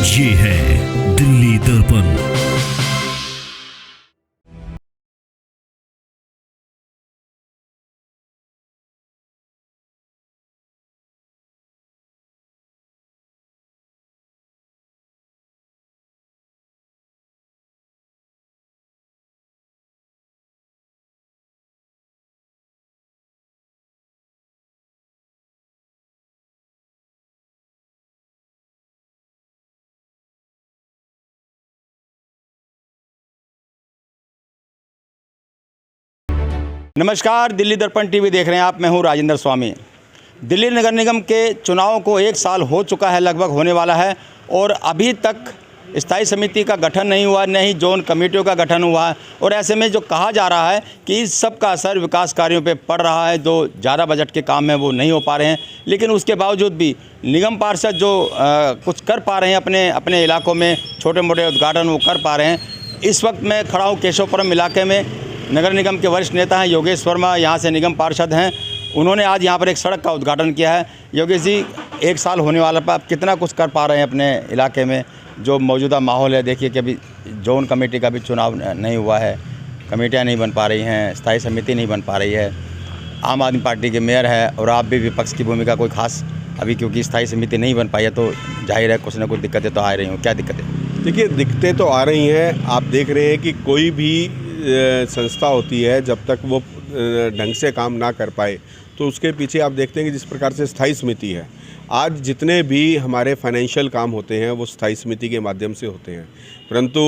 ये है दिल्ली दर्पण। नमस्कार, दिल्ली दर्पण टीवी देख रहे हैं आप। मैं हूं राजेंद्र स्वामी। दिल्ली नगर निगम के चुनाव को 1 साल हो चुका है, लगभग होने वाला है, और अभी तक स्थायी समिति का गठन नहीं हुआ, न ही जोन कमेटियों का गठन हुआ है। और ऐसे में जो कहा जा रहा है कि इस सब का असर विकास कार्यों पे पड़ रहा है, जो ज़्यादा बजट के काम हैं वो नहीं हो पा रहे हैं। लेकिन उसके बावजूद भी निगम पार्षद जो कुछ कर पा रहे हैं अपने अपने इलाकों में, छोटे मोटे उद्घाटन वो कर पा रहे हैं। इस वक्त मैं खड़ा हूँ केशवपुरम इलाके में। नगर निगम के वरिष्ठ नेता हैं योगेश वर्मा, यहाँ से निगम पार्षद हैं। उन्होंने आज यहाँ पर एक सड़क का उद्घाटन किया है। योगेश जी, 1 साल होने वाला पर आप कितना कुछ कर पा रहे हैं अपने इलाके में? जो मौजूदा माहौल है, देखिए कि अभी जोन कमेटी का भी चुनाव नहीं हुआ है, कमेटियाँ नहीं बन पा रही हैं, स्थायी समिति नहीं बन पा रही है, आम आदमी पार्टी के मेयर है, और आप भी विपक्ष की भूमिका कोई खास अभी, क्योंकि स्थायी समिति नहीं बन पाई है तो जाहिर है कुछ ना कुछ दिक्कतें तो आ रही हों। क्या दिक्कतें? देखिए, दिक्कतें तो आ रही हैं। आप देख रहे हैं कि कोई भी संस्था होती है, जब तक वो ढंग से काम ना कर पाए तो उसके पीछे आप देखते हैं कि जिस प्रकार से स्थायी समिति है, आज जितने भी हमारे फाइनेंशियल काम होते हैं वो स्थायी समिति के माध्यम से होते हैं। परंतु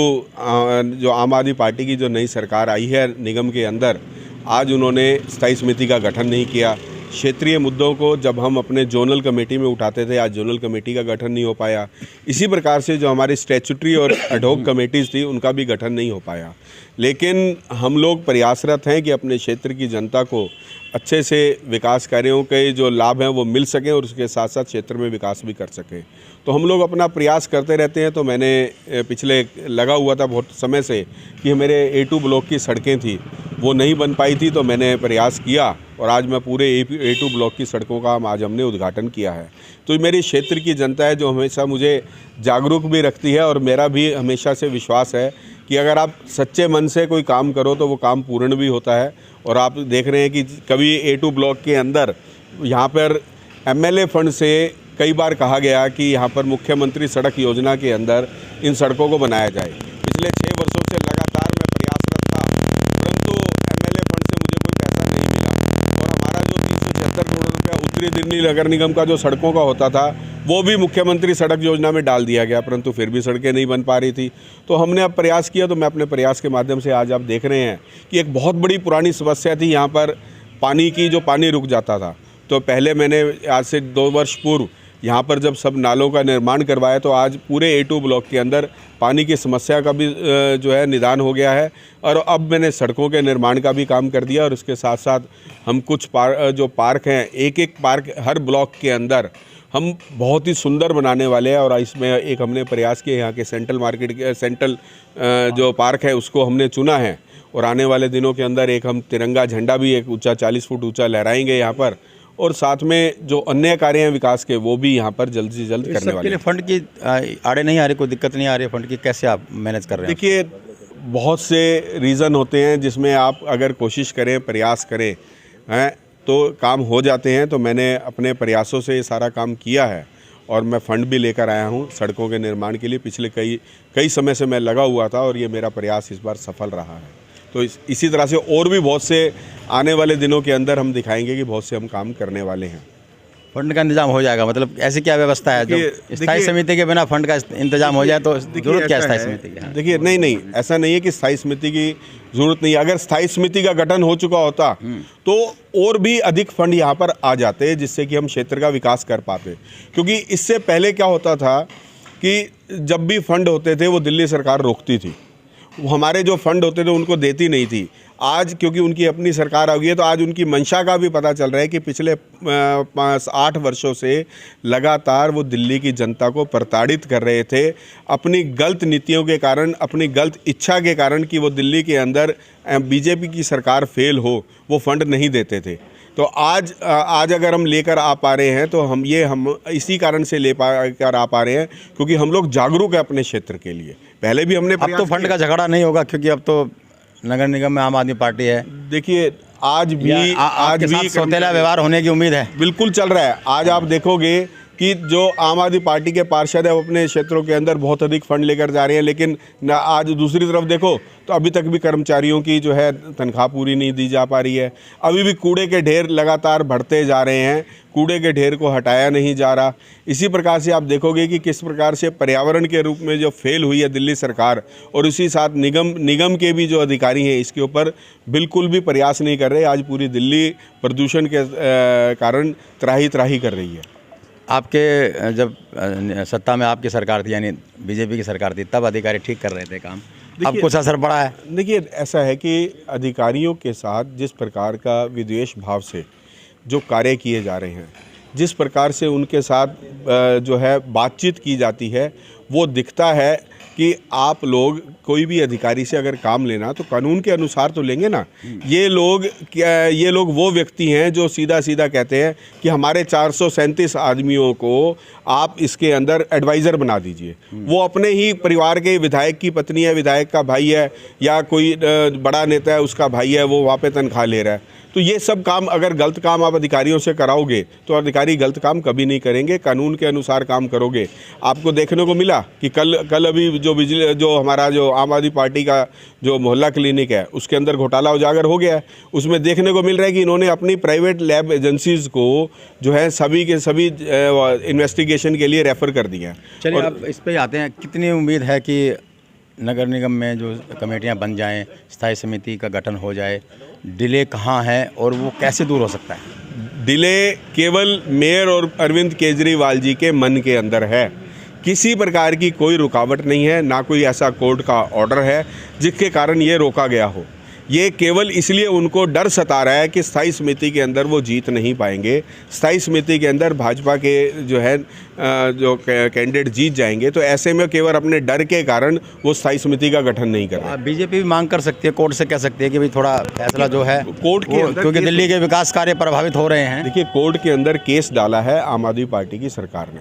जो आम आदमी पार्टी की जो नई सरकार आई है निगम के अंदर, आज उन्होंने स्थायी समिति का गठन नहीं किया। क्षेत्रीय मुद्दों को जब हम अपने जोनल कमेटी में उठाते थे, आज जोनल कमेटी का गठन नहीं हो पाया। इसी प्रकार से जो हमारी स्टैट्यूटरी और एडहॉक कमेटीज़ थी उनका भी गठन नहीं हो पाया। लेकिन हम लोग प्रयासरत हैं कि अपने क्षेत्र की जनता को अच्छे से विकास कार्यों के जो लाभ हैं वो मिल सकें और उसके साथ साथ क्षेत्र में विकास भी कर सकें। तो हम लोग अपना प्रयास करते रहते हैं। तो मैंने पिछले लगा हुआ था बहुत समय से कि मेरे A2 ब्लॉक की सड़कें थी वो नहीं बन पाई थी, तो मैंने प्रयास किया और आज मैं पूरे A2 ब्लॉक की सड़कों का आज हमने उद्घाटन किया है। तो मेरी क्षेत्र की जनता है जो हमेशा मुझे जागरूक भी रखती है, और मेरा भी हमेशा से विश्वास है कि अगर आप सच्चे मन से कोई काम करो तो वो काम पूर्ण भी होता है। और आप देख रहे हैं कि कभी A2 ब्लॉक के अंदर यहाँ पर MLA फंड से कई बार कहा गया कि यहाँ पर मुख्यमंत्री सड़क योजना के अंदर इन सड़कों को बनाया जाए। पिछले 6 वर्षों से लगातार मैं प्रयासरत था, परंतु MLA फंड से मुझे कोई पैसा नहीं मिला। और हमारा जो 376 करोड़ रुपया उत्तरी दिल्ली नगर निगम का जो सड़कों का होता था वो भी मुख्यमंत्री सड़क योजना में डाल दिया गया, परंतु फिर भी सड़कें नहीं बन पा रही थी। तो हमने अब प्रयास किया। तो मैं अपने प्रयास के माध्यम से आज आप देख रहे हैं कि एक बहुत बड़ी पुरानी समस्या थी यहाँ पर पानी की, जो पानी रुक जाता था। तो पहले मैंने आज से 2 वर्ष पूर्व यहाँ पर जब सब नालों का निर्माण करवाया तो आज पूरे A2 ब्लॉक के अंदर पानी की समस्या का भी जो है निदान हो गया है। और अब मैंने सड़कों के निर्माण का भी काम कर दिया, और उसके साथ साथ हम कुछ जो पार्क हैं, एक पार्क हर ब्लॉक के अंदर हम बहुत ही सुंदर बनाने वाले हैं। और इसमें एक हमने प्रयास किया, यहाँ के सेंट्रल मार्केट के सेंट्रल जो पार्क है उसको हमने चुना है, और आने वाले दिनों के अंदर एक हम तिरंगा झंडा भी एक ऊंचा 40 फुट ऊंचा लहराएंगे यहाँ पर। और साथ में जो अन्य कार्य हैं विकास के वो भी यहाँ पर जल्द से जल्द करने वाले हैं। फंड की आड़े नहीं आ रही, कोई दिक्कत नहीं आ रही फंड की? कैसे आप मैनेज कर रहे हैं? देखिए, बहुत से रीज़न होते हैं जिसमें आप अगर कोशिश करें, प्रयास करें हैं तो काम हो जाते हैं। तो मैंने अपने प्रयासों से ये सारा काम किया है, और मैं फ़ंड भी लेकर आया हूँ सड़कों के निर्माण के लिए। पिछले कई समय से मैं लगा हुआ था, और ये मेरा प्रयास इस बार सफल रहा है। तो इसी तरह से और भी बहुत से आने वाले दिनों के अंदर हम दिखाएंगे कि बहुत से हम काम करने वाले हैं। फंड का इंतजाम हो जाएगा? मतलब ऐसी क्या व्यवस्था है जो स्थायी समिति के बिना फंड का इंतजाम हो जाए? तो जरूरत क्या है स्थायी समिति की? देखिए, नहीं, ऐसा नहीं है कि स्थायी समिति की जरूरत नहीं है। अगर स्थायी समिति का गठन हो चुका होता तो और भी अधिक फंड यहाँ पर आ जाते, जिससे कि हम क्षेत्र का विकास कर पाते। क्योंकि इससे पहले क्या होता था कि जब भी फंड होते थे वो दिल्ली सरकार रोकती थी, हमारे जो फंड होते थे उनको देती नहीं थी। आज क्योंकि उनकी अपनी सरकार आ गई है तो आज उनकी मंशा का भी पता चल रहा है कि पिछले 8 वर्षों से लगातार वो दिल्ली की जनता को प्रताड़ित कर रहे थे अपनी गलत नीतियों के कारण, अपनी गलत इच्छा के कारण कि वो दिल्ली के अंदर बीजेपी की सरकार फेल हो, वो फंड नहीं देते थे। तो आज अगर हम लेकर आ पा रहे हैं तो हम इसी कारण से कर आ पा रहे हैं क्योंकि हम लोग जागरूक है अपने क्षेत्र के लिए। पहले भी हमने अब तो फंड का झगड़ा नहीं होगा क्योंकि अब तो नगर निगम में आम आदमी पार्टी है। देखिए आज भी सौतेला व्यवहार होने की उम्मीद है। बिल्कुल चल रहा है। आज आप देखोगे कि जो आम आदमी पार्टी के पार्षद है वो अपने क्षेत्रों के अंदर बहुत अधिक फंड लेकर जा रहे हैं, लेकिन आज दूसरी तरफ देखो तो अभी तक भी कर्मचारियों की जो है तनख्वाह पूरी नहीं दी जा पा रही है। अभी भी कूड़े के ढेर लगातार बढ़ते जा रहे हैं, कूड़े के ढेर को हटाया नहीं जा रहा। इसी प्रकार से आप देखोगे कि किस प्रकार से पर्यावरण के रूप में जो फेल हुई है दिल्ली सरकार और उसी साथ निगम के भी जो अधिकारी हैं इसके ऊपर बिल्कुल भी प्रयास नहीं कर रहे। आज पूरी दिल्ली प्रदूषण के कारण त्राही त्राही कर रही है। आपके जब सत्ता में आपकी सरकार थी यानी बीजेपी की सरकार थी तब अधिकारी ठीक कर रहे थे काम, अब कुछ असर पड़ा है? देखिए ऐसा है कि अधिकारियों के साथ जिस प्रकार का विद्वेष भाव से जो कार्य किए जा रहे हैं, जिस प्रकार से उनके साथ जो है बातचीत की जाती है, वो दिखता है कि आप लोग कोई भी अधिकारी से अगर काम लेना तो कानून के अनुसार तो लेंगे ना। ये लोग वो व्यक्ति हैं जो सीधा सीधा कहते हैं कि हमारे 437 आदमियों को आप इसके अंदर एडवाइज़र बना दीजिए। वो अपने ही परिवार के विधायक की पत्नी है, विधायक का भाई है या कोई बड़ा नेता है उसका भाई है, वो वहाँ पे तनख्वाह ले रहा है। तो ये सब काम अगर गलत काम आप अधिकारियों से कराओगे तो अधिकारी गलत काम कभी नहीं करेंगे, कानून के अनुसार काम करोगे। आपको देखने को मिला कि कल अभी जो हमारा जो आम आदमी पार्टी का जो मोहल्ला क्लिनिक है उसके अंदर घोटाला उजागर हो गया है। उसमें देखने को मिल रहा है कि इन्होंने अपनी प्राइवेट लैब एजेंसीज़ को जो है सभी के सभी इन्वेस्टिगेशन के लिए रेफ़र कर दिया। चलिए अब इस पे आते हैं, कितनी उम्मीद है कि नगर निगम में जो कमेटियां बन जाएं, स्थायी समिति का गठन हो जाए? डिले कहाँ है और वो कैसे दूर हो सकता है? डिले केवल मेयर और अरविंद केजरीवाल जी के मन के अंदर है। किसी प्रकार की कोई रुकावट नहीं है, ना कोई ऐसा कोर्ट का ऑर्डर है जिसके कारण ये रोका गया हो। ये केवल इसलिए उनको डर सता रहा है कि स्थायी समिति के अंदर वो जीत नहीं पाएंगे। स्थायी समिति के अंदर भाजपा के जो है जो कैंडिडेट जीत जाएंगे, तो ऐसे में केवल अपने डर के कारण वो स्थायी समिति का गठन नहीं कर रहे। बीजेपी भी मांग कर सकती है, कोर्ट से कह सकती है कि भाई थोड़ा फैसला जो है कोर्ट के अंदर, क्योंकि दिल्ली के विकास कार्य प्रभावित हो रहे हैं। देखिए कोर्ट के अंदर केस डाला है आम आदमी पार्टी की सरकार ने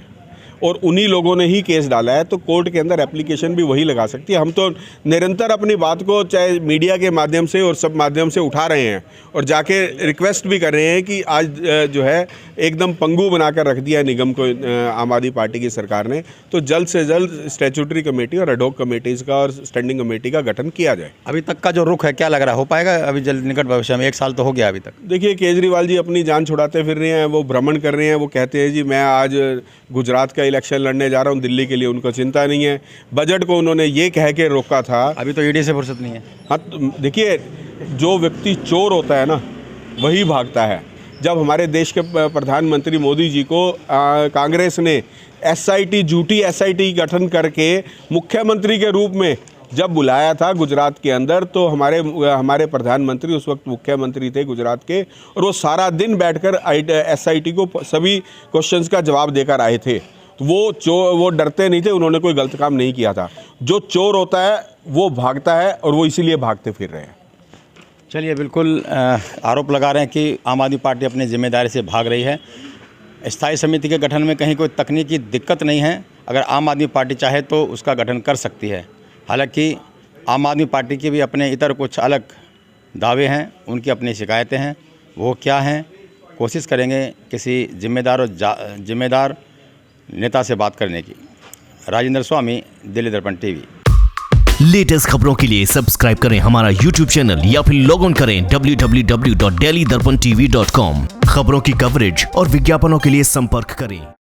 और उन्हीं लोगों ने ही केस डाला है, तो कोर्ट के अंदर एप्लीकेशन भी वही लगा सकती है। हम तो निरंतर अपनी बात को चाहे मीडिया के माध्यम से और सब माध्यम से उठा रहे हैं और जाके रिक्वेस्ट भी कर रहे हैं कि आज जो है एकदम पंगु बनाकर रख दिया निगम को आम आदमी पार्टी की सरकार ने, तो जल्द से जल्द स्टैट्यूटरी कमेटी और एडहॉक कमेटीज़ का और स्टैंडिंग कमेटी का गठन किया जाए। अभी तक का जो रुख है क्या लग रहा है, हो पाएगा अभी जल्द निकट भविष्य में? 1 साल तो हो गया अभी तक। देखिए केजरीवाल जी अपनी जान छुड़ाते फिर रहे हैं, वो भ्रमण कर रहे हैं, वो कहते हैं जी मैं आज गुजरात का इलेक्शन लड़ने जा रहा हूं, दिल्ली के लिए उनको चिंता नहीं है। बजट को उन्होंने ये कह के रोका था। अभी तो ईडी से फुर्सत नहीं है। हाँ तो देखिए जो व्यक्ति चोर होता है ना वही भागता है। जब हमारे देश के प्रधानमंत्री मोदी जी को कांग्रेस ने एसआईटी झूठी एसआईटी गठन करके मुख्यमंत्री के रूप में जब बुलाया था गुजरात के अंदर, तो हमारे प्रधानमंत्री उस वक्त मुख्यमंत्री थे गुजरात के और वो सारा दिन बैठकर एसआईटी को सभी क्वेश्चंस का जवाब देकर आए थे। वो डरते नहीं थे, उन्होंने कोई गलत काम नहीं किया था। जो चोर होता है वो भागता है और वो इसीलिए भागते फिर रहे हैं। चलिए बिल्कुल आरोप लगा रहे हैं कि आम आदमी पार्टी अपनी जिम्मेदारी से भाग रही है। स्थायी समिति के गठन में कहीं कोई तकनीकी दिक्कत नहीं है, अगर आम आदमी पार्टी चाहे तो उसका गठन कर सकती है। हालांकि आम आदमी पार्टी के भी अपने इतर कुछ अलग दावे हैं, उनकी अपनी शिकायतें हैं, वो क्या हैं कोशिश करेंगे किसी जिम्मेदार नेता से बात करने की। राजेंद्र स्वामी, दिल्ली दर्पण टीवी। लेटेस्ट खबरों के लिए सब्सक्राइब करें हमारा YouTube चैनल या फिर लॉग ऑन करें www.delhidarpantv.com। खबरों की कवरेज और विज्ञापनों के लिए संपर्क करें।